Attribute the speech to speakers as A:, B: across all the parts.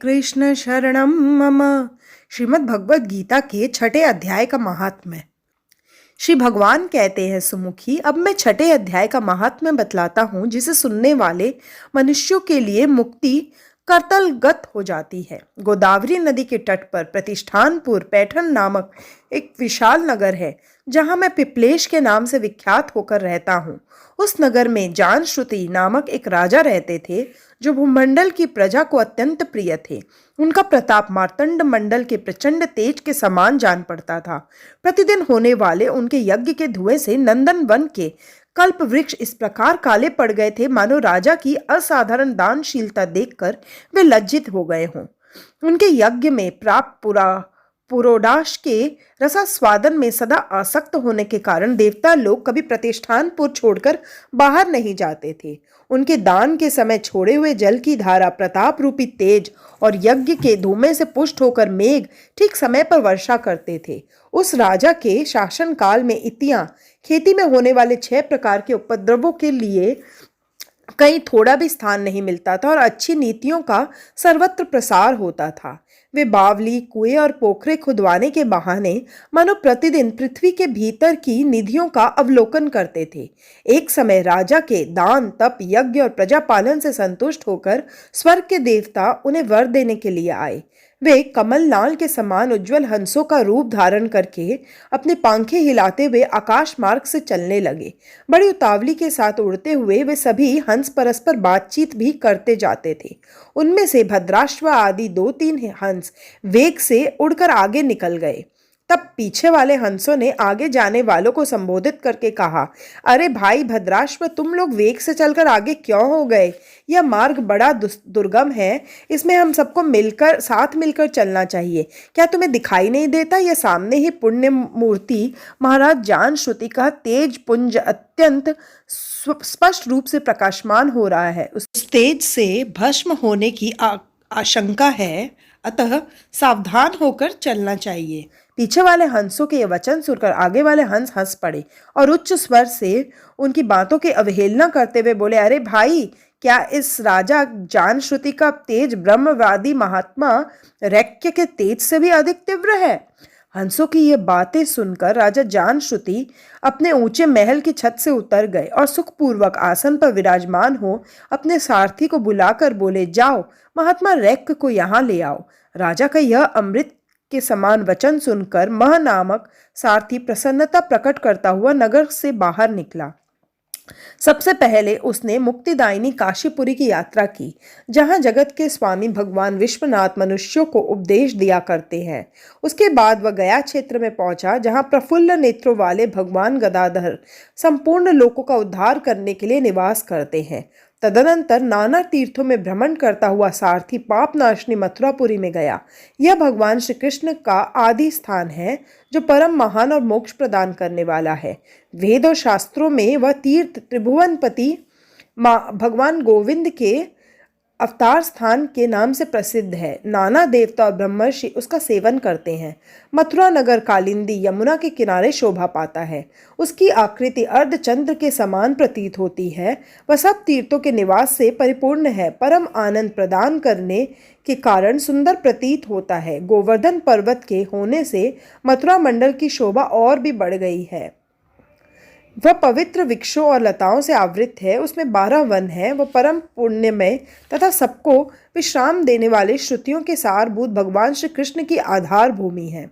A: कृष्ण शरणम मम। श्रीमद् भगवद गीता के छठे अध्याय का महात्म्य। श्री भगवान कहते हैं, सुमुखी, अब मैं छठे अध्याय का महात्म्य बतलाता हूँ, जिसे सुनने वाले मनुष्यों के लिए मुक्ति करतलगत हो जाती है। गोदावरी नदी के तट पर प्रतिष्ठानपुर पैठन नामक एक विशाल नगर है, जहाँ मैं पिपलेश के नाम से विख्यात होकर रहता हूँ। उस नगर में जानश्रुति नामक एक राजा रहते थे, जो भूमंडल की प्रजा को अत्यंत प्रिय थे। उनका प्रताप मार्तंड मंडल के प्रचंड तेज के समान जान पड़ता था। प्रतिदिन होने वाले उनके यज्ञ के धुएं से नंदन वन के कल्प वृक्ष इस प्रकार काले पड़ गए थे, मानो राजा की असाधारण दानशीलता देखकर वे लज्जित हो गए हों। उनके यज्ञ में प्राप्त पुरोडाश के रसास्वादन में सदा आसक्त होने के कारण देवता लोग कभी प्रतिष्ठानपुर छोड़कर बाहर नहीं जाते थे। उनके दान के समय छोड़े हुए जल की धारा, प्रताप रूपी तेज और यज्ञ के धूमे से पुष्ट होकर मेघ ठीक समय पर वर्षा करते थे। उस राजा के शासन काल में इतियां खेती में होने वाले 6 प्रकार के उपद्रवों के लिए कहीं थोड़ा भी स्थान नहीं मिलता था और अच्छी नीतियों का सर्वत्र प्रसार होता था। वे बावली, कुएं और पोखरे खुदवाने के बहाने मानो प्रतिदिन पृथ्वी के भीतर की निधियों का अवलोकन करते थे। एक समय राजा के दान, तप, यज्ञ और प्रजापालन से संतुष्ट होकर स्वर्ग के देवता उन्हें वर देने के लिए आए। वे कमल नाल के समान उज्जवल हंसों का रूप धारण करके अपने पंखे हिलाते हुए आकाश मार्ग से चलने लगे। बड़ी उतावली के साथ उड़ते हुए वे सभी हंस परस्पर बातचीत भी करते जाते थे। उनमें से भद्राश्व आदि 2-3 हंस वेग से उड़कर आगे निकल गए। तब पीछे वाले हंसों ने आगे जाने वालों को संबोधित करके कहा, अरे भाई भद्राश्व, तुम लोग वेग से चलकर आगे क्यों हो गए? यह मार्ग बड़ा दुर्गम है, इसमें हम सबको साथ मिलकर चलना चाहिए। क्या तुम्हें दिखाई नहीं देता? यह सामने ही पुण्य मूर्ति महाराज जानश्रुति का तेज पुंज अत्यंत स्पष्ट रूप से प्रकाशमान हो रहा है। उस तेज से भस्म होने की आशंका है, अतः सावधान होकर चलना चाहिए। पीछे वाले हंसों के ये वचन सुनकर आगे वाले हंस हंस पड़े और उच्च स्वर से उनकी बातों की अवहेलना करते हुए बोले, अरे भाई, क्या इस राजा जानश्रुति का तेज ब्रह्मवादी महात्मा रैक्य के तेज से भी अधिक तीव्र है? हंसों की ये बातें सुनकर राजा जानश्रुति अपने ऊंचे महल की छत से उतर गए और सुखपूर्वक आसन पर विराजमान हो अपने सारथी को बुलाकर बोले, जाओ, महात्मा रैक्य को यहाँ ले आओ। राजा का यह अमृत के समान वचन सुनकर मह नामक सारथी प्रसन्नता प्रकट करता हुआ नगर से बाहर निकला। सबसे पहले उसने मुक्तिदायिनी काशीपुरी की यात्रा की, जहां जगत के स्वामी भगवान विश्वनाथ मनुष्यों को उपदेश दिया करते हैं। उसके बाद वह गया क्षेत्र में पहुंचा, जहां प्रफुल्ल नेत्रों वाले भगवान गदाधर संपूर्ण लोकों का उद्धार करने के लिए निवास करते हैं। तदनंतर नाना तीर्थों में भ्रमण करता हुआ सारथी पापनाशनी मथुरापुरी में गया। यह भगवान श्री कृष्ण का आदि स्थान है, जो परम महान और मोक्ष प्रदान करने वाला है। वेद और शास्त्रों में वह तीर्थ त्रिभुवनपति भगवान गोविंद के अवतार स्थान के नाम से प्रसिद्ध है। नाना देवता और ब्रह्मर्षि उसका सेवन करते हैं। मथुरा नगर कालिंदी यमुना के किनारे शोभा पाता है। उसकी आकृति अर्धचंद्र के समान प्रतीत होती है। वह सब तीर्थों के निवास से परिपूर्ण है। परम आनंद प्रदान करने के कारण सुंदर प्रतीत होता है। गोवर्धन पर्वत के होने से मथुरा मंडल की शोभा और भी बढ़ गई है। वह पवित्र वृक्षों और लताओं से आवृत है। उसमें 12 वन है। वह परम पुण्यमय तथा सबको विश्राम देने वाले श्रुतियों के सारभूत भगवान श्री कृष्ण की आधार भूमि है।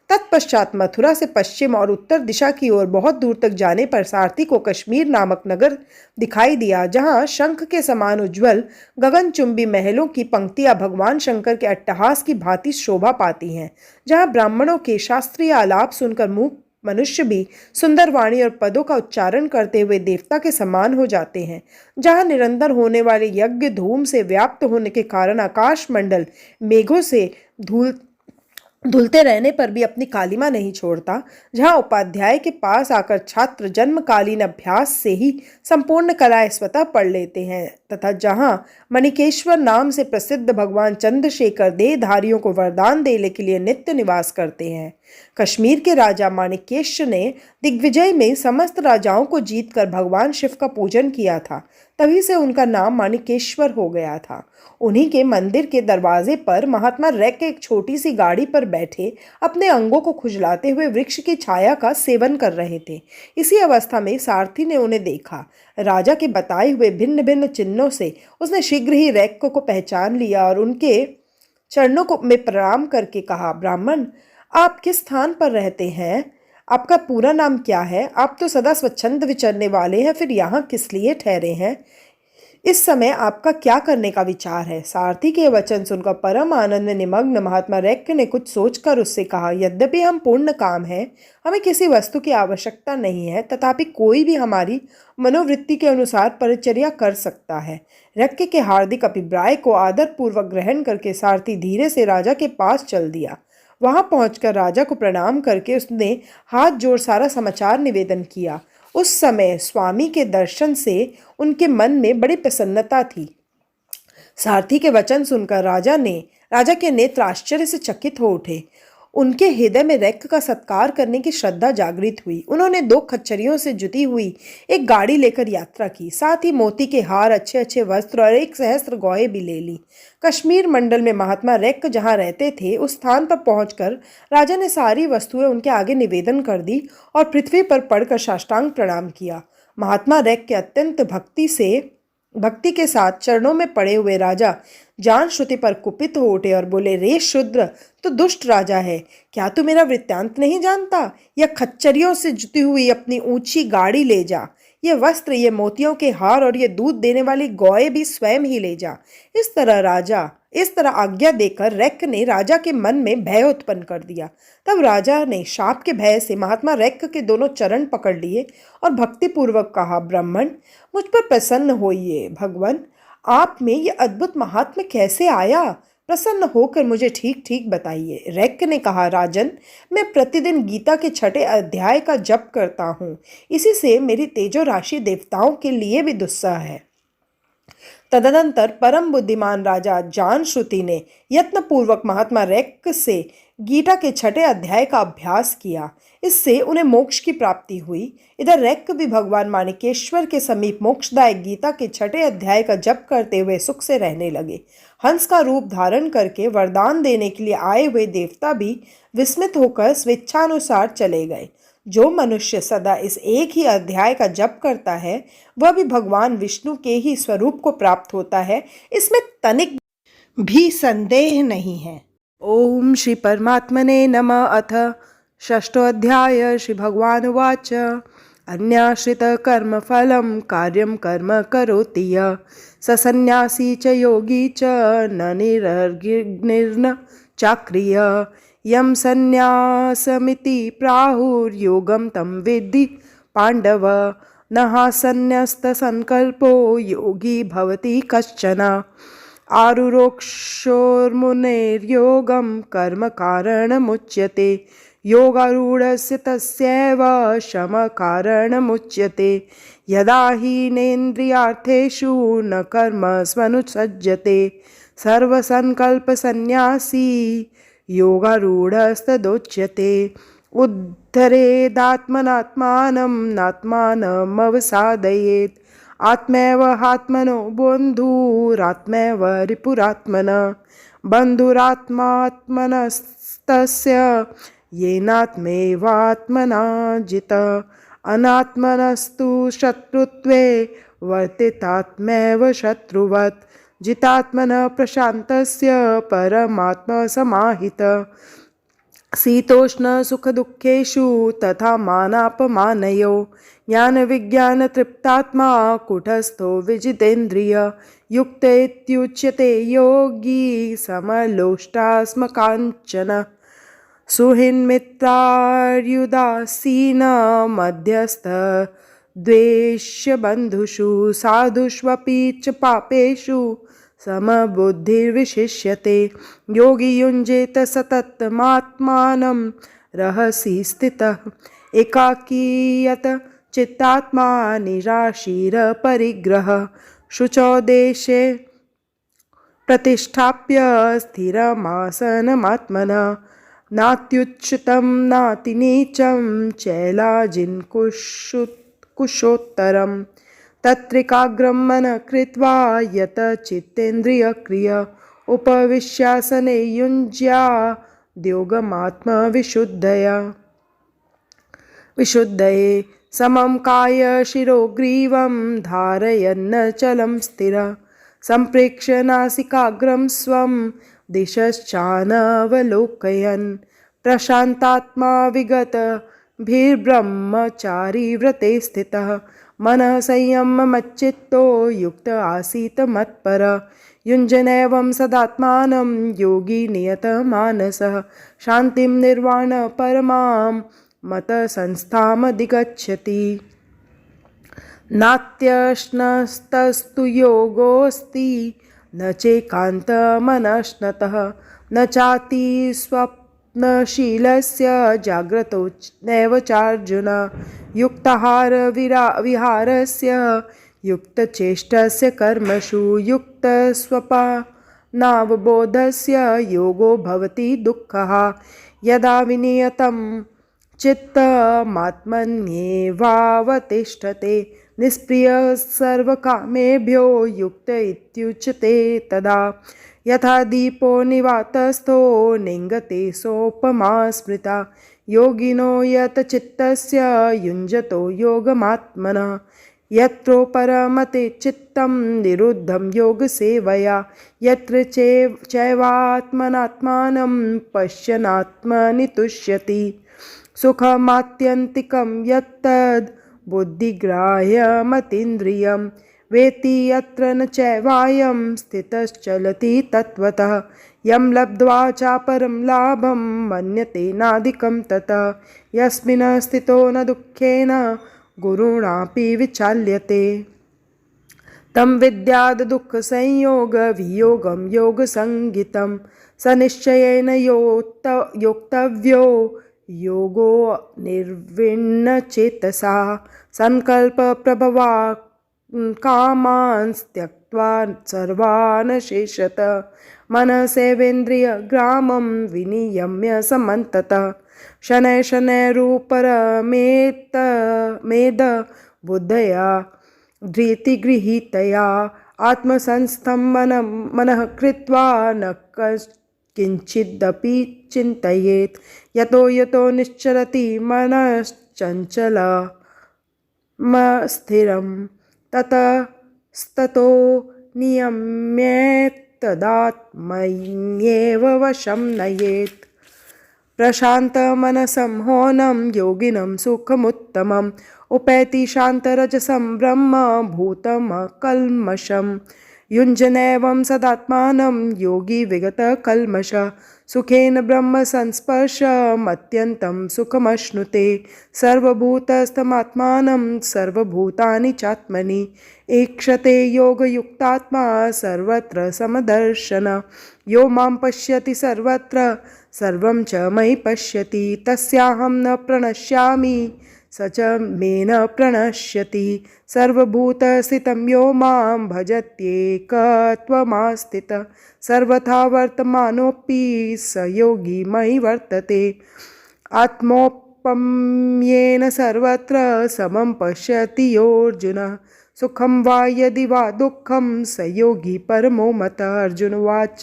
A: तत्पश्चात मथुरा से पश्चिम और उत्तर दिशा की ओर बहुत दूर तक जाने पर सारथी को कश्मीर नामक नगर दिखाई दिया, जहां शंख के समान उज्ज्वल गगनचुंबी महलों की पंक्तियां भगवान शंकर के अट्टहास की भांति शोभा पाती हैं, जहां ब्राह्मणों के शास्त्रीय आलाप सुनकर मूक मनुष्य भी सुंदर वाणी और पदों का उच्चारण करते हुए देवता के समान हो जाते हैं, जहां निरंतर होने वाले यज्ञ धूम से व्याप्त होने के कारण आकाश मंडल मेघों से धुलते रहने पर भी अपनी कालिमा नहीं छोड़ता, जहां उपाध्याय के पास आकर छात्र जन्मकालीन अभ्यास से ही संपूर्ण कलाएं स्वतः पढ़ लेते हैं, तथा जहां मणिकेश्वर नाम से प्रसिद्ध भगवान चंद्रशेखर देहधारियों को वरदान देने के लिए नित्य निवास करते हैं। कश्मीर के राजा माणिकेश्वर ने दिग्विजय में समस्त राजाओं को जीतकर भगवान शिव का पूजन किया था, तभी से उनका नाम माणिकेश्वर हो गया था। उन्हीं के मंदिर के दरवाजे पर महात्मा रैक एक छोटी सी गाड़ी पर बैठे अपने अंगों को खुजलाते हुए वृक्ष की छाया का सेवन कर रहे थे। इसी अवस्था में सारथी ने उन्हें देखा। राजा के बताए हुए भिन्न भिन्न चिन्हों से उसने शीघ्र ही रैक को पहचान लिया और उनके चरणों को में प्रणाम करके कहा, ब्राह्मण, आप किस स्थान पर रहते हैं? आपका पूरा नाम क्या है? आप तो सदा स्वच्छंद विचरने वाले हैं, फिर यहाँ किस लिए ठहरे हैं? इस समय आपका क्या करने का विचार है? सारथी के वचन सुनकर परम आनंद में निमग्न महात्मा रैक ने कुछ सोचकर उससे कहा, यद्यपि हम पूर्ण काम हैं, हमें किसी वस्तु की आवश्यकता नहीं है, तथापि कोई भी हमारी मनोवृत्ति के अनुसार परिचर्या कर सकता है। रैक के हार्दिक अभिप्राय को आदरपूर्वक ग्रहण करके सारथी धीरे से राजा के पास चल दिया। वहां पहुंचकर राजा को प्रणाम करके उसने हाथ जोड़ सारा समाचार निवेदन किया। उस समय स्वामी के दर्शन से उनके मन में बड़ी प्रसन्नता थी। सारथी के वचन सुनकर राजा के नेत्र आश्चर्य से चकित हो उठे। उनके हृदय में रैक का सत्कार करने की श्रद्धा जागृत हुई। उन्होंने 2 खच्चरियों से जुटी हुई एक गाड़ी लेकर यात्रा की, साथ ही मोती के हार, अच्छे अच्छे वस्त्र और 1 सहस्त्र गौएं भी ले ली। कश्मीर मंडल में महात्मा रैक जहाँ रहते थे उस स्थान पर पहुंचकर राजा ने सारी वस्तुएं उनके आगे निवेदन कर दी और पृथ्वी पर पड़कर साष्टांग प्रणाम किया। महात्मा रैक के अत्यंत भक्ति के साथ चरणों में पड़े हुए राजा जान श्रुति पर कुपित हो उठे और बोले, रे शूद्र, तो दुष्ट राजा है, क्या तू मेरा वृत्तांत नहीं जानता? यह खच्चरियों से जुटी हुई अपनी ऊंची गाड़ी ले जा, ये वस्त्र, ये मोतियों के हार और ये दूध देने वाली गौएं भी स्वयं ही ले जा। इस तरह आज्ञा देकर रैक ने राजा के मन में भय उत्पन्न कर दिया। तब राजा ने शाप के भय से महात्मा रैक के दोनों चरण पकड़ लिए और भक्तिपूर्वक कहा, ब्राह्मण, मुझ पर प्रसन्न होइए। भगवान, आप में ये अद्भुत महात्म्य कैसे आया? प्रसन्न होकर मुझे ठीक ठीक बताइए। रैक ने कहा, राजन, मैं प्रतिदिन गीता के 6 अध्याय का जप करता हूँ। इसी से मेरी तेजो राशि देवताओं के लिए भी दुस्सह है। तदनंतर परम बुद्धिमान राजा जान श्रुति ने यत्नपूर्वक महात्मा रैक से गीता के 6 अध्याय का अभ्यास किया। इससे उन्हें मोक्ष की प्राप्ति हुई। इधर रैक भी भगवान माणिकेश्वर के समीप मोक्षदायक गीता के 6 अध्याय का जप करते हुए सुख से रहने लगे। हंस का रूप धारण करके वरदान देने के लिए आए हुए देवता भी विस्मित होकर स्वेच्छानुसार चले गए। जो मनुष्य सदा इस एक ही अध्याय का जप करता है वह भी भगवान विष्णु के ही स्वरूप को प्राप्त होता है, इसमें तनिक भी संदेह नहीं है। ओम श्री परमात्मने नमः। अथ 6 अध्याय। श्री भगवान उवाच, अन्याश्रित कर्म फलम कार्यम कर्म करोति यः स सन्यासी च योगी च न निर्न चाक्रिय यम सन्यासमिति प्राहुर्योगम तम विद्धि पांडव न सन्यस्त संकल्पो योगी भवति कश्चन आरुरोक्षोर्मुनेर्योगं कर्म कारणमुच्यते योगारूढस्य तस्यैव शम कारणमुच्यते यदा हीनेन्द्रियार्थेषु न कर्मस्वनुसज्जते सर्वसंकल्पसन्न्यासी योगारूढस्तदोच्यते उद्धरेदात्मनात्मानं नात्मानमवसादयेत् आत्मैव हात्मनो बन्धुरात्मैव रिपुरात्मनः बन्धुरात्मात्मनस्तस्य येनात्मैवात्मना जितः अनात्मनस्तु शत्रुत्वे वर्तितात्मैव शत्रुवत् जितात्मनः प्रशान्तस्य परमात्मा समाहितः शीतोष्ण सुख दुःखेषु तथा मानापमानयो ज्ञान विज्ञान तृप्तात्मा कुटस्थो विजितेन्द्रिय युक्त इत्युच्यते योगी समलोष्टास्मकाञ्चन सुहृन्मित्रार्युदासीन मध्यस्थ द्वेष्य बन्धुषु साधुष्वपि च पापेषु समबुद्धिर्विशिष्यते योगी युञ्जेत सततमात्मानं रहसि स्थितः एकाकीयत चित्तात्मा निराशीर परिग्रह शुचौ देशे प्रतिष्ठाप्य स्थिरमासनमात्मनः नात्युच्युतं नातिनीचं चैलाजिन्कुशोत्तरं तत्रिकाग्रं मनः कृत्वा यत चित्तेन्द्रियक्रिय उपविश्यासने युञ्ज्याद्योगमात्मविशुद्धया विशुद्धये समं काय शिरोग्रीवं धारयन्नचलं स्थिर सम्प्रेक्ष्य नासिकाग्रं स्वं दिशश्चानवलोकयन् प्रशान्तात्मा विगतभिर्ब्रह्मचारी व्रते स्थितः मनः संयममच्चित्तो युक्त आसीत् मत्पर युञ्जनैवं सदात्मानं योगी नियतमानसः शान्तिं निर्वाणपरमां मतसंस्थामधिगच्छति नात्यश्नस्तस्तु योगोऽस्ति न चैकान्तमनश्नतः न चाति स्वप्नशीलस्य जाग्रतो नैव चार्जुन युक्ताहारविहारस्य युक्तचेष्टस्य कर्मसु युक्तस्वप्नावबोधस्य योगो भवति दुःखः यदा विनियतं चित्तमात्मन्येवावतिष्ठते निष्प्रियः सर्वकामेभ्यो युक्त इत्युच्यते तदा यथा दीपो निवातस्थो नेङ्गते सोपमा स्मृता योगिनो यत चित्तस्य युञ्जतो योगमात्मनः यत्रोपरमते चित्तं निरुद्धं योगसेवया यत्र चैवात्मनात्मानं पश्यन्नात्मनि तुष्यति सुखमात्यन्तिकं यत्तद् बुद्धिग्राह्यमतीन्द्रियं वेत्ति यत्र न चैवायं स्थितश्चलति तत्त्वतः यं लब्ध्वा चापरं लाभं मन्यते नाधिकं ततः यस्मिन् स्थितो न दुःखेन गुरुणापि विचाल्यते तं विद्याद् दुःखसंयोगवियोगं योगसंज्ञितं स निश्चयेन योक्तव्यो योगो निर्विण्णचेतसा संकल्पप्रभवा कामान् त्यक्त्वा सर्वान् शेषत मनसेवेन्द्रियग्रामं विनियम्य समन्ततः शनैः शनैरुपरमेद बुद्धया धृतिगृहीतया आत्मसंस्थं मनः कृत्वा न किञ्चिदपि चिन्तयेत् यतो यतो निश्चरति मनश्चञ्चलमस्थिरं ततस्ततो नियम्येत्तदात्मन्येव वशं नयेत् प्रशान्तमनसं मौनं योगिनं सुखमुत्तमम् उपैति शान्तरजसं ब्रह्मभूतमकल्मषं युञ्जनैवं सदात्मानं योगी विगतकल्मषः सुखेन ब्रह्मसंस्पर्शमत्यन्तं सुखमश्नुते सर्वभूतस्थमात्मानं सर्वभूतानि चात्मनि ईक्षते योगयुक्तात्मा सर्वत्र समदर्शन यो मां पश्यति सर्वत्र सर्वं च मयि पश्यति तस्याहं न प्रणश्यामि स च मे न प्रणश्यति सर्वभूतस्थितं यो मां भजत्येकत्वमास्थितः सर्वथा वर्तमानोऽपि स योगी मयि वर्तते आत्मौपम्येन सर्वत्र समं पश्यति योऽर्जुन सुखं वा यदि वा दुःखं स योगी परमो मतः अर्जुनवाच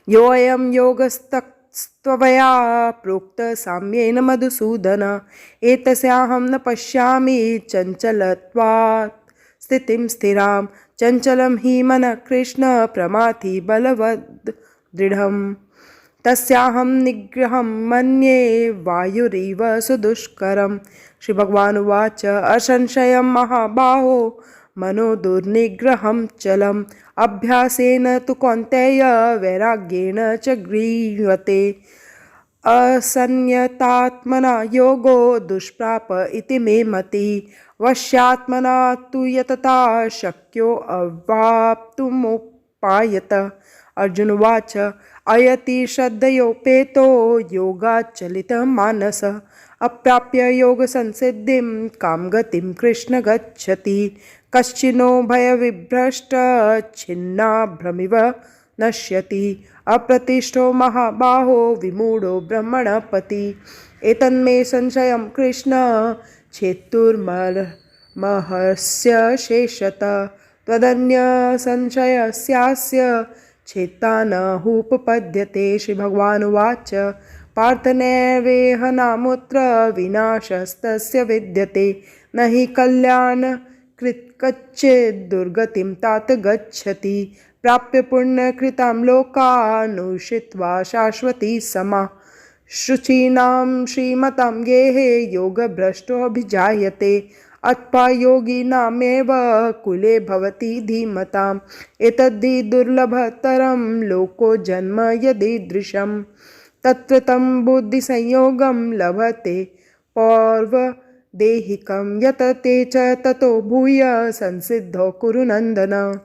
A: योऽयं योगस्तत्त्वया प्रोक्तः साम्येन मधुसूदन एतस्याहं न पश्यामि चञ्चलत्वात् स्थितिं स्थिरां चञ्चलं हि मनः कृष्ण प्रमाथि बलवद् दृढम् तस्याहं निग्रहं मन्ये वायुरिव सुदुष्करम् श्री भगवान् उवाच असंशयं महाबाहो मनो दुर्निग्रहं चलम् अभ्यासेन तु कौन्तेय वैराग्येण च गृह्यते असंयतात्मना योगो दुष्प्राप इति मे मतिः वश्यात्मना तु यतता शक्यो अवाप्तुमुपायत अर्जुन उवाच अयति श्रद्धयोपेतो योगाच्चलितमानसः अप्राप्य योगसंसिद्धिं कां गतिं कृष्ण गच्छति कश्चिनो भयविभ्रष्टच्छिन्नाभ्रमिव नश्यति अप्रतिष्ठो महाबाहो विमूढो ब्रह्मणपति एतन्मे संशयं कृष्ण छेत्तुर्मर्हसि महस्य शेषतः त्वदन्य संशयस्यास्य चेत्ता न उपपद्यते। श्री भगवान उवाच पार्थ नैवेह नामुत्र विनाशस्तस्य विद्यते न हि कल्याणकृत् कच्चित् दुर्गतिं तात गच्छति प्राप्य पुण्यकृतां लोकानुषित्वा शाश्वती समा। शुचीनां श्रीमतां गेहे योगभ्रष्टोऽभिजायते अत्पा योगिनामेव कुले भवति धीमताम् एतद्धि दुर्लभतरं लोको जन्म यदीदृशं तत्र तं बुद्धिसंयोगं लभते पौर्वदेहिकं यतते च ततो भूय संसिद्धो कुरु नन्दन।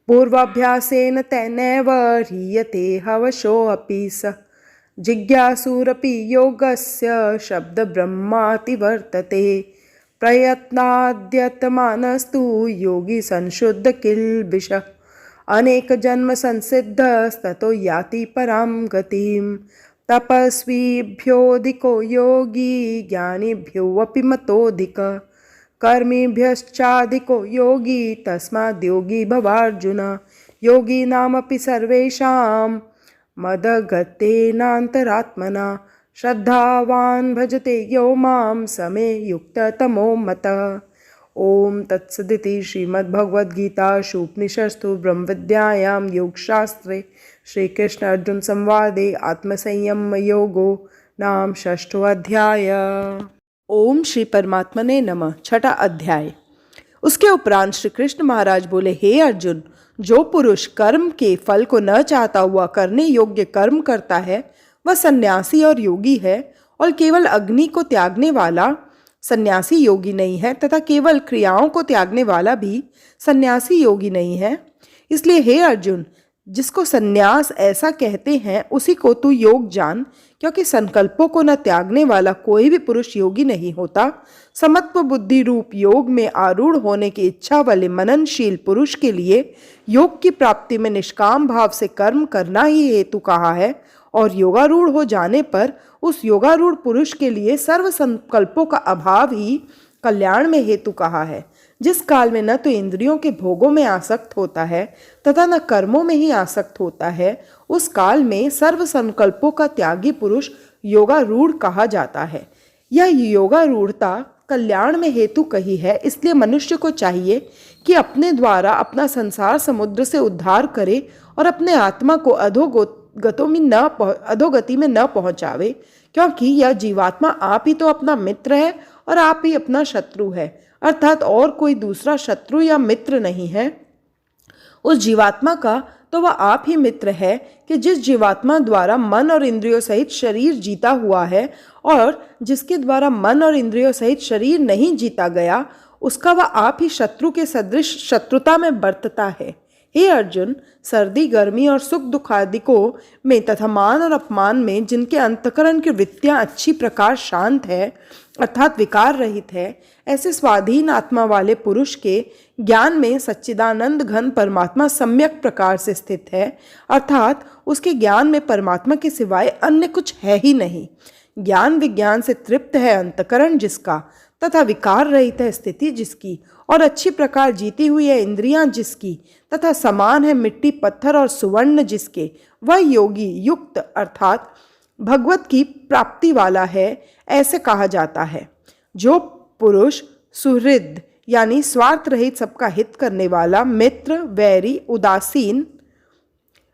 A: पूर्वाभ्यासेन तेनैव ह्रियते हवशोऽपि स जिज्ञासुरपि योगस्य शब्दब्रह्माति वर्तते प्रयत्नाद्यतमानस्तु योगी संशुद्ध किल्बिषः अनेकजन्म संसिद्धस्ततो याति परां गतिं तपस्विभ्योऽधिको योगी ज्ञानिभ्योऽपि मतोऽधिकः कर्मिभ्यश्चाधिको योगी तस्माद्योगी भवार्जुन। योगिनामपि सर्वेषां मदगतेनान्तरात्मना श्रद्धावान् भजते यो मां समे युक्ततमो मतः। ओम तत्सदिति श्रीमद्भगवद्गीतासु उपनिषत्सु ब्रह्मविद्यायां योगशास्त्रे श्रीकृष्ण अर्जुन संवादे आत्मसंयम योगो नाम षष्ठो अध्याय। ओम श्री परमात्मने नमः। छठा अध्याय। उसके उपरांत श्री कृष्ण महाराज बोले, हे अर्जुन, जो पुरुष कर्म के फल को न चाहता हुआ करने योग्य कर्म करता है वह सन्यासी और योगी है, और केवल अग्नि को त्यागने वाला सन्यासी योगी नहीं है तथा केवल क्रियाओं को त्यागने वाला भी सन्यासी योगी नहीं है। इसलिए हे अर्जुन, जिसको सन्यास ऐसा कहते हैं उसी को तू योग जान, क्योंकि संकल्पों को न त्यागने वाला कोई भी पुरुष योगी नहीं होता। समत्व बुद्धि रूप योग में आरूढ़ होने की इच्छा वाले मननशील पुरुष के लिए योग की प्राप्ति में निष्काम भाव से कर्म करना ही हेतु कहा है, और योगारूढ़ हो जाने पर उस योगारूढ़ पुरुष के लिए सर्व संकल्पों का अभाव ही कल्याण में हेतु कहा है। जिस काल में न तो इंद्रियों के भोगों में आसक्त होता है तथा न कर्मों में ही आसक्त होता है, उस काल में सर्व संकल्पों का त्यागी पुरुष योगारूढ़ कहा जाता है। यह योगारूढ़ता कल्याण में हेतु कही है, इसलिए मनुष्य को चाहिए कि अपने द्वारा अपना संसार समुद्र से उद्धार करे और अपने आत्मा को अधोगति में न पहुंचावे, क्योंकि यह जीवात्मा आप ही तो अपना मित्र है और आप ही अपना शत्रु है, अर्थात और कोई दूसरा शत्रु या मित्र नहीं है। उस जीवात्मा का तो वह आप ही मित्र है कि जिस जीवात्मा द्वारा मन और इंद्रियों सहित शरीर जीता हुआ है, और जिसके द्वारा मन और इंद्रियों सहित शरीर नहीं जीता गया, उसका वह आप ही शत्रु के सदृश शत्रुता में बरतता है। हे अर्जुन, सर्दी गर्मी और सुख दुख आदिकों में तथा मान और अपमान में जिनके अंतकरण की वृत्तियां अच्छी प्रकार शांत है अर्थात विकार रहित है, ऐसे स्वाधीन आत्मा वाले पुरुष के ज्ञान में सच्चिदानंद घन परमात्मा सम्यक प्रकार से स्थित है, अर्थात उसके ज्ञान में परमात्मा के सिवाय अन्य कुछ है ही नहीं। ज्ञान विज्ञान से तृप्त है अंतकरण जिसका, तथा विकार रहित है स्थिति जिसकी, और अच्छी प्रकार जीती हुई है इंद्रियां जिसकी, तथा समान है मिट्टी पत्थर और सुवर्ण जिसके, वह योगी युक्त अर्थात भगवत की प्राप्ति वाला है, ऐसे कहा जाता है। जो पुरुष सुहृद यानी स्वार्थ रहित सबका हित करने वाला, मित्र, वैरी, उदासीन,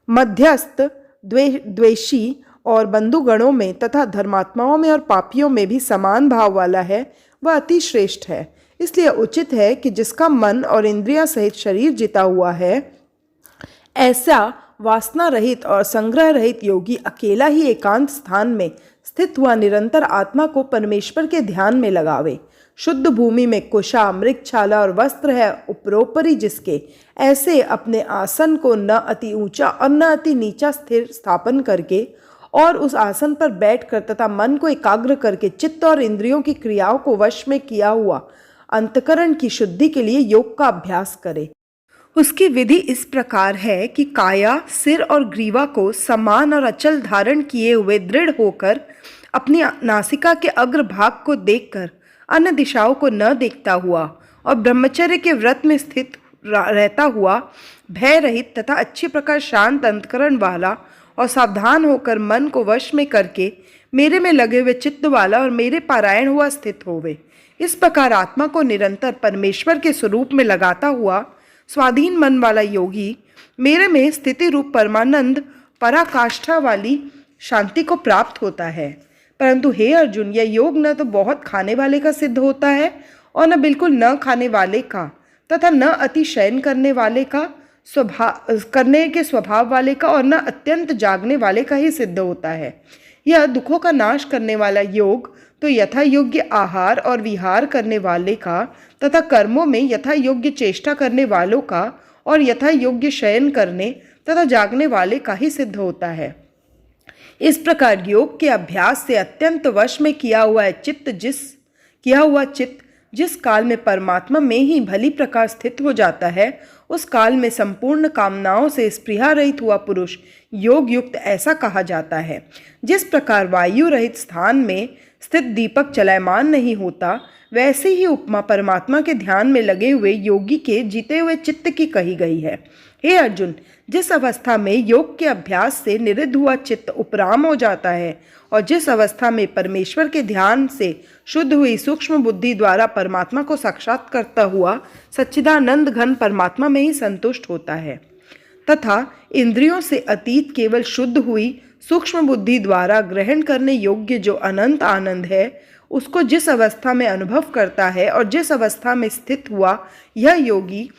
A: मध्यस्थ, द्वेषी और बंधुगणों में तथा धर्मात्माओं में और पापियों में भी समान भाव वाला है, वह अति श्रेष्ठ है। इसलिए उचित है कि जिसका मन और इंद्रियां सहित शरीर जीता हुआ है, ऐसा वासना रहित और संग्रह रहित योगी अकेला ही एकांत स्थान में स्थित हुआ निरंतर आत्मा को परमेश्वर के ध्यान में लगावे। शुद्ध भूमि में कुशा, मृगछाला और वस्त्र है उपरोपरि जिसके, ऐसे अपने आसन को न अति ऊंचा और न अति नीचा स्थिर स्थापन करके और उस आसन पर बैठकर तथा मन को एकाग्र करके चित्त और इंद्रियों की क्रियाओं को वश में किया हुआ अंतकरण की शुद्धि के लिए योग का अभ्यास करे। उसकी विधि इस प्रकार है कि काया, सिर और ग्रीवा को समान और अचल धारण किए हुए दृढ़ होकर अपनी नासिका के अग्रभाग को देखकर अन्य दिशाओं को न देखता हुआ और ब्रह्मचर्य के व्रत में स्थित रहता हुआ, भय रहित तथा अच्छी प्रकार शांत अंतकरण वाला और सावधान होकर मन को वश में करके मेरे में लगे हुए चित्त वाला और मेरे पारायण हुआ स्थित होवे। इस प्रकार आत्मा को निरंतर परमेश्वर के स्वरूप में लगाता हुआ स्वाधीन मन वाला योगी मेरे में स्थिति रूप परमानंद पराकाष्ठा वाली शांति को प्राप्त होता है। परंतु हे अर्जुन, यह योग न तो बहुत खाने वाले का सिद्ध होता है और न बिल्कुल न खाने वाले का, तथा न अति शयन करने वाले का करने के स्वभाव वाले का और न अत्यंत जागने वाले का ही सिद्ध होता है। यह दुखों का नाश करने वाला योग तो यथा योग्य आहार और विहार करने वाले का तथा कर्मों में यथा योग्य चेष्टा करने वालों का और यथा योग्य शयन करने तथा जागने वाले का ही सिद्ध होता है। इस प्रकार योग के अभ्यास से अत्यंत वश में किया हुआ चित्त जिस काल में परमात्मा में ही भली प्रकार स्थित हो जाता है, उस काल में संपूर्ण कामनाओं से स्पृहा रहित हुआ पुरुष योग युक्त ऐसा कहा जाता है। जिस प्रकार वायु रहित स्थान में स्थित दीपक चलायमान नहीं होता, वैसे ही उपमा परमात्मा के ध्यान में लगे हुए योगी के जीते हुए चित्त की कही गई है। हे अर्जुन, जिस अवस्था में योग के अभ्यास से निरुद्ध हुआ चित्त उपराम हो जाता है और जिस अवस्था में परमेश्वर के ध्यान से शुद्ध हुई सूक्ष्म बुद्धि द्वारा परमात्मा को साक्षात करता हुआ सच्चिदानंद घन परमात्मा में ही संतुष्ट होता है, तथा इंद्रियों से अतीत केवल शुद्ध हुई सूक्ष्म बुद्धि द्वारा ग्रहण करने योग्य जो अनंत आनंद है, उसको जिस अवस्था में अनुभव करता है और जिस अवस्था में स्थित हुआ यह योगी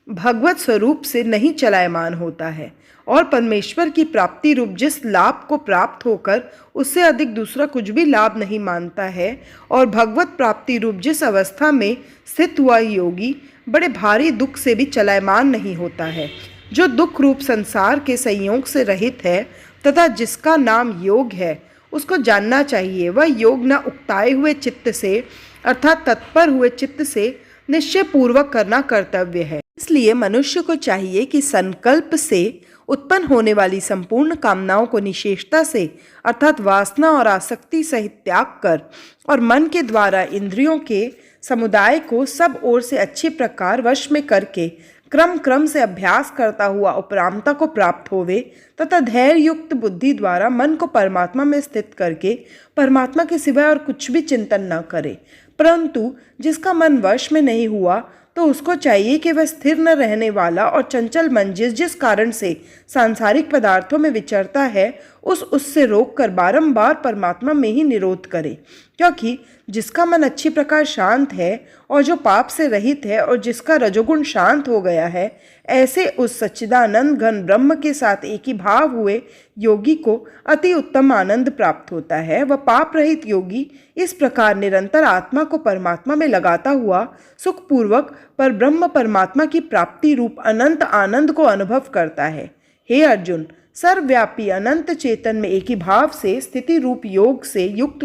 A: भगवत स्वरूप से नहीं चलायमान होता है और परमेश्वर की प्राप्ति रूप जिस लाभ को प्राप्त होकर उससे अधिक दूसरा कुछ भी लाभ नहीं मानता है, और भगवत प्राप्ति रूप जिस अवस्था में स्थित हुआ योगी बड़े भारी दुख से भी चलायमान नहीं होता है, जो दुख रूप संसार के संयोग से रहित है तथा जिसका नाम योग है, उसको जानना चाहिए। वह योग न उकताए हुए चित्त से अर्थात तत्पर हुए चित्त से निश्चय पूर्वक करना कर्तव्य है। इसलिए मनुष्य को चाहिए कि संकल्प से उत्पन्न होने वाली संपूर्ण कामनाओं को निशेषता से अर्थात वासना और आसक्ति सहित त्याग कर और मन के द्वारा इंद्रियों के समुदाय को सब ओर से अच्छी प्रकार वश में करके क्रम क्रम से अभ्यास करता हुआ उपरामता को प्राप्त होवे तथा धैर्य युक्त बुद्धि द्वारा मन को परमात्मा में स्थित करके परमात्मा के सिवाय और कुछ भी चिंतन न करे। परंतु जिसका मन वश में नहीं हुआ तो उसको चाहिए कि वह स्थिर न रहने वाला और चंचल मन जिस कारण से सांसारिक पदार्थों में विचरता है उससे रोककर बारंबार परमात्मा में ही निरोध करे, क्योंकि जिसका मन अच्छी प्रकार शांत है और जो पाप से रहित है और जिसका रजोगुण शांत हो गया है, ऐसे उस सच्चिदानंद घन ब्रह्म के साथ एक ही भाव हुए योगी को अति उत्तम आनंद प्राप्त होता है। वह पाप रहित योगी इस प्रकार निरंतर आत्मा को परमात्मा में लगाता हुआ सुखपूर्वक पर ब्रह्म परमात्मा की प्राप्ति रूप अनंत आनंद को अनुभव करता है। हे अर्जुन, सर्वव्यापी अनंत चेतन में एक ही भाव से स्थिति रूप योग से युक्त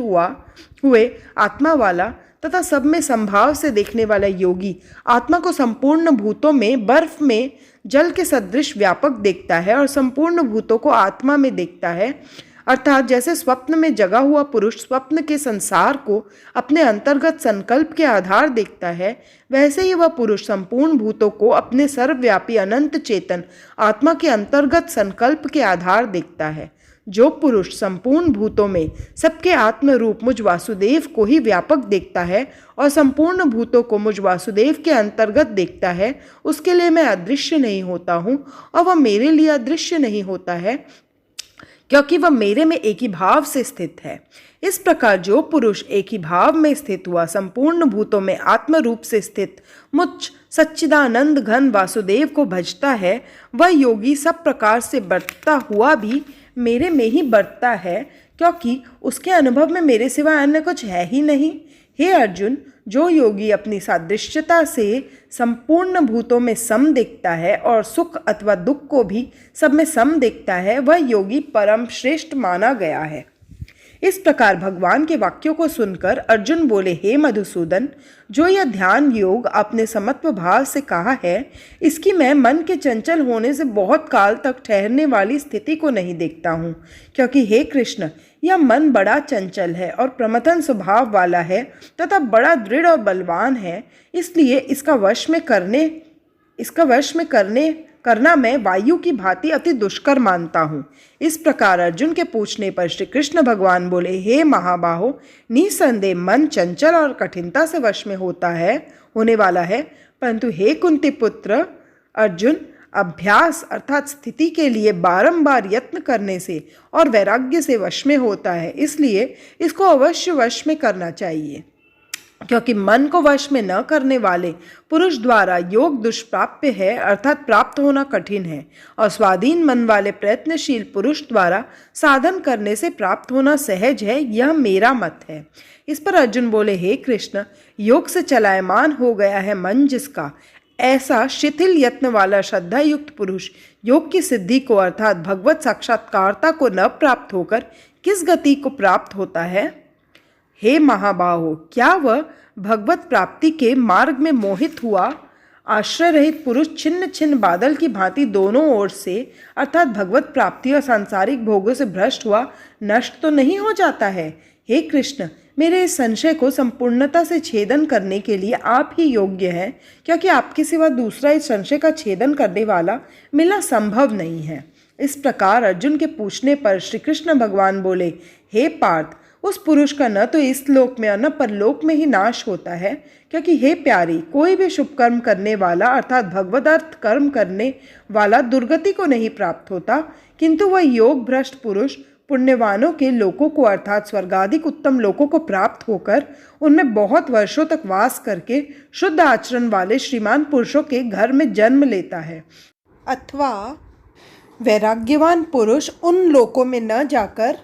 A: हुए आत्मा वाला तथा सब में संभाव से देखने वाला योगी आत्मा को संपूर्ण भूतों में बर्फ में जल के सदृश व्यापक देखता है और संपूर्ण भूतों को आत्मा में देखता है। अर्थात जैसे स्वप्न में जगा हुआ पुरुष स्वप्न के संसार को अपने अंतर्गत संकल्प के आधार देखता है, वैसे ही वह पुरुष संपूर्ण भूतों को अपने सर्वव्यापी अनंत चेतन आत्मा के अंतर्गत संकल्प के आधार देखता है। जो पुरुष संपूर्ण भूतों में सबके आत्म रूप मुझ वासुदेव को ही व्यापक देखता है और संपूर्ण भूतों को मुझ वासुदेव के अंतर्गत देखता है, उसके लिए मैं अदृश्य नहीं होता हूँ और वह मेरे लिए अदृश्य नहीं होता है, क्योंकि वह मेरे में एक ही भाव से स्थित है। इस प्रकार जो पुरुष एक ही भाव में स्थित हुआ संपूर्ण भूतों में आत्म रूप से स्थित मुझ सच्चिदानंद घन वासुदेव को भजता है, वह योगी सब प्रकार से बढ़ता हुआ भी मेरे में ही बढ़ता है, क्योंकि उसके अनुभव में मेरे सिवा अन्य कुछ है ही नहीं। हे अर्जुन, जो योगी अपनी सादृश्यता से संपूर्ण भूतों में सम देखता है और सुख अथवा दुख को भी सब में सम देखता है, वह योगी परम श्रेष्ठ माना गया है। इस प्रकार भगवान के वाक्यों को सुनकर अर्जुन बोले, हे मधुसूदन, जो यह ध्यान योग आपने समत्व भाव से कहा है, इसकी मैं मन के चंचल होने से बहुत काल तक ठहरने वाली स्थिति को नहीं देखता हूँ, क्योंकि हे कृष्ण, यह मन बड़ा चंचल है और प्रमथन स्वभाव वाला है तथा बड़ा दृढ़ और बलवान है। इसलिए इसका वश में करना मैं वायु की भांति अति दुष्कर मानता हूँ। इस प्रकार अर्जुन के पूछने पर श्री कृष्ण भगवान बोले, हे महाबाहो, निसंदेह मन चंचल और कठिनता से वश में होने वाला है, परंतु हे कुंती पुत्र अर्जुन, अभ्यास अर्थात स्थिति के लिए बारंबार यत्न करने से और वैराग्य से वश में होता है। इसलिए इसको अवश्य वश में करना चाहिए, क्योंकि मन को वश में न करने वाले पुरुष द्वारा योग दुष्प्राप्य है, अर्थात प्राप्त होना कठिन है, और स्वाधीन मन वाले प्रयत्नशील पुरुष द्वारा साधन करने से प्राप्त होना सहज है। यह मेरा मत है। इस पर अर्जुन बोले, हे कृष्ण, योग से चलायमान हो गया है मन जिसका, ऐसा शिथिल यत्न वाला श्रद्धा युक्त पुरुष योग की सिद्धि को अर्थात भगवत साक्षात्कारता को न प्राप्त होकर किस गति को प्राप्त होता है? हे महाबाहो, क्या वह भगवत प्राप्ति के मार्ग में मोहित हुआ आश्रय रहित पुरुष छिन्न छिन्न बादल की भांति दोनों ओर से अर्थात भगवत प्राप्ति और सांसारिक भोगों से भ्रष्ट हुआ नष्ट तो नहीं हो जाता है? हे कृष्ण, मेरे इस संशय को संपूर्णता से छेदन करने के लिए आप ही योग्य हैं, क्योंकि आपके सिवा दूसरा इस संशय का छेदन करने वाला मिलना संभव नहीं है। इस प्रकार अर्जुन के पूछने पर श्री कृष्ण भगवान बोले, हे पार्थ, उस पुरुष का न तो इस लोक में और न परलोक में ही नाश होता है, क्योंकि हे प्यारी, कोई भी शुभ कर्म करने वाला अर्थात भगवदार्थ कर्म करने वाला दुर्गति को नहीं प्राप्त होता, किंतु वह योग भ्रष्ट पुरुष पुण्यवानों के लोकों को अर्थात स्वर्गाधिक उत्तम लोकों को प्राप्त होकर उनमें बहुत वर्षों तक वास करके शुद्ध आचरण वाले श्रीमान पुरुषों के घर में जन्म लेता है। अथवा वैराग्यवान पुरुष उन लोकों में न जाकर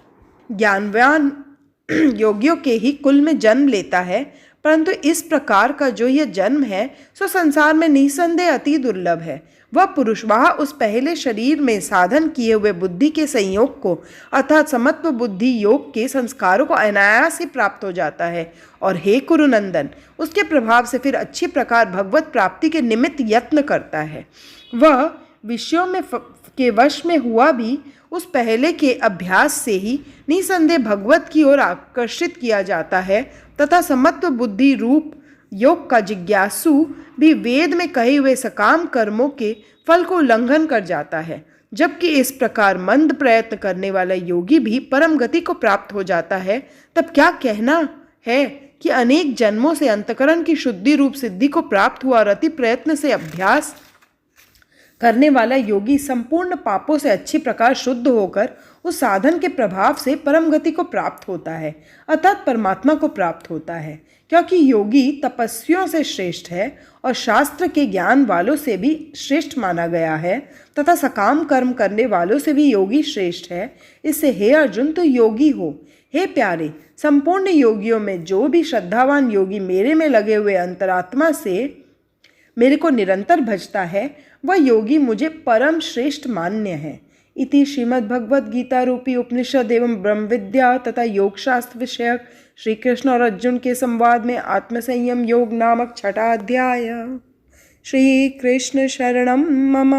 A: ज्ञानवान योगियों के ही कुल में जन्म लेता है, परंतु इस प्रकार का जो यह जन्म है सो संसार में निसंदेह अति दुर्लभ है। वह पुरुष वहाँ उस पहले शरीर में साधन किए हुए बुद्धि के संयोग को अर्थात समत्व बुद्धि योग के संस्कारों को अनायास ही प्राप्त हो जाता है, और हे कुरुनंदन, उसके प्रभाव से फिर अच्छी प्रकार भगवत प्राप्ति के निमित्त यत्न करता है। वह विषयों में के वश में हुआ भी उस पहले के अभ्यास से ही निसंदेह भगवत की ओर आकर्षित किया जाता है, तथा समत्व बुद्धि रूप योग का जिज्ञासु भी वेद में कहे हुए सकाम कर्मों के फल को उल्लंघन कर जाता है। जबकि इस प्रकार मंद प्रयत्न करने वाला योगी भी परम गति को प्राप्त हो जाता है, तब क्या कहना है कि अनेक जन्मों से अंतकरण की शुद्धि रूप सिद्धि को प्राप्त हुआ और अति प्रयत्न से अभ्यास करने वाला योगी संपूर्ण पापों से अच्छी प्रकार शुद्ध होकर उस साधन के प्रभाव से परम गति को प्राप्त होता है, अर्थात परमात्मा को प्राप्त होता है। क्योंकि योगी तपस्वियों से श्रेष्ठ है और शास्त्र के ज्ञान वालों से भी श्रेष्ठ माना गया है, तथा सकाम कर्म करने वालों से भी योगी श्रेष्ठ है। इससे हे अर्जुन, तो योगी हो। हे प्यारे, संपूर्ण योगियों में जो भी श्रद्धावान योगी मेरे में लगे हुए अंतरात्मा से मेरे को निरंतर भजता है, वह योगी मुझे परम श्रेष्ठ मान्य है। इति श्रीमद्भगवद्गीता रूपी उपनिषद एवं ब्रह्म विद्या तथा योग शास्त्र विषयक श्री कृष्ण और अर्जुन के संवाद में आत्मसंयम योग नामक छठा अध्याय। श्री कृष्ण शरणम मम।